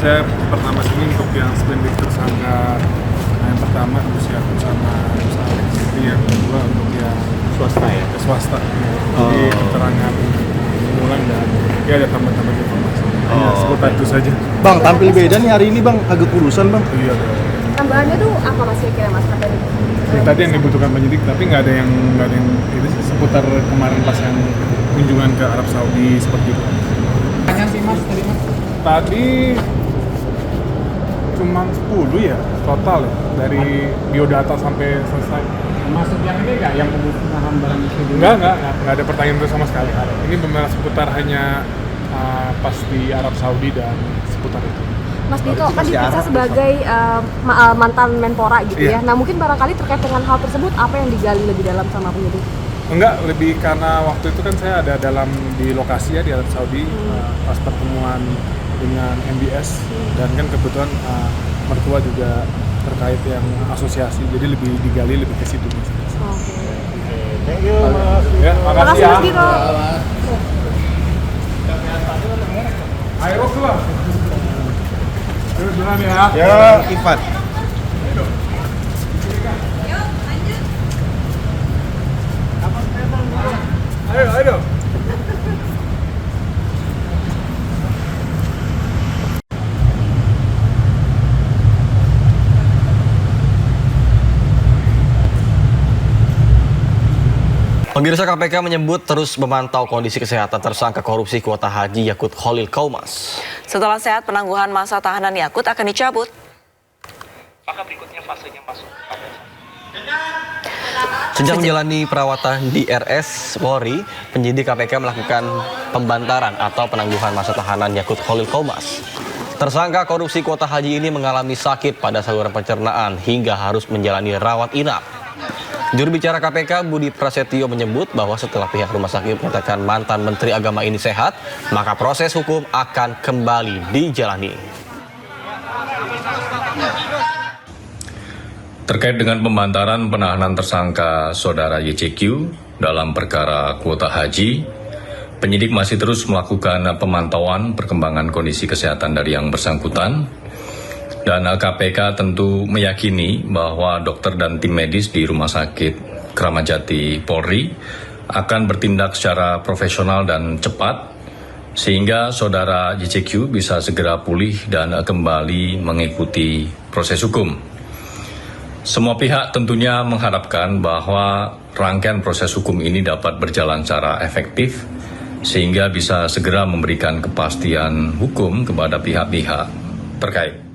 saya pertama sini untuk yang sprindik tersangka. Yang pertama Luciano sama Alex, jadi yang kedua untuk yang Swasta ya? swasta. Jadi keterangan mulan dan ya ada tambahan informasi. Ya, seputar itu saja. Bang, tampil beda nih hari ini bang, agak kurusan bang. Iya. Tambahannya tuh apa mas kira-kira mas katanya? Tadi yang dibutuhkan penyidik, tapi nggak ada yang itu sih, seputar kemarin pas yang kunjungan ke Arab Saudi seperti itu. Tanya sih mas tadi mas. Tadi cuma 10 ya total ya, dari biodata sampai selesai. Masuk yang ini nggak yang pemusnahan barang itu? Enggak ada pertanyaan itu sama sekali. Ini benar seputar hanya pas di Arab Saudi dan seputar itu. Mas Dito kan diperiksa sebagai mantan Menpora gitu ya. Nah mungkin barangkali terkait dengan hal tersebut apa yang digali lebih dalam sama penyidik? Enggak, lebih karena waktu itu kan saya ada di lokasi ya di Arab Saudi pas pertemuan dengan MBS dan kan kebetulan mertua juga terkait yang asosiasi, jadi lebih digali lebih ke situ. Oke. Thank you mas. Ya, makasih ya. Mas Dito. Ayo keluar. Ayo jalan ya. Ya, Ivan. Ayo. Pemirsa, KPK menyebut terus memantau kondisi kesehatan tersangka korupsi kuota haji Yakut Khalil Qaumas. Setelah sehat, penangguhan masa tahanan Yakut akan dicabut. Maka berikutnya fasenya masuk pada Sejak menjalani perawatan di RS Polri, penyidik KPK melakukan pembantaran atau penangguhan masa tahanan Yakut Khalil Qaumas. Tersangka korupsi kuota haji ini mengalami sakit pada saluran pencernaan hingga harus menjalani rawat inap. Juru bicara KPK Budi Prasetyo menyebut bahwa setelah pihak rumah sakit menyatakan mantan Menteri Agama ini sehat, maka proses hukum akan kembali dijalani. Terkait dengan pembantaran penahanan tersangka saudara YCQ dalam perkara kuota haji, penyidik masih terus melakukan pemantauan perkembangan kondisi kesehatan dari yang bersangkutan. Dan KPK tentu meyakini bahwa dokter dan tim medis di Rumah Sakit Kramat Jati Polri akan bertindak secara profesional dan cepat sehingga saudara JCQ bisa segera pulih dan kembali mengikuti proses hukum. Semua pihak tentunya mengharapkan bahwa rangkaian proses hukum ini dapat berjalan secara efektif sehingga bisa segera memberikan kepastian hukum kepada pihak-pihak terkait.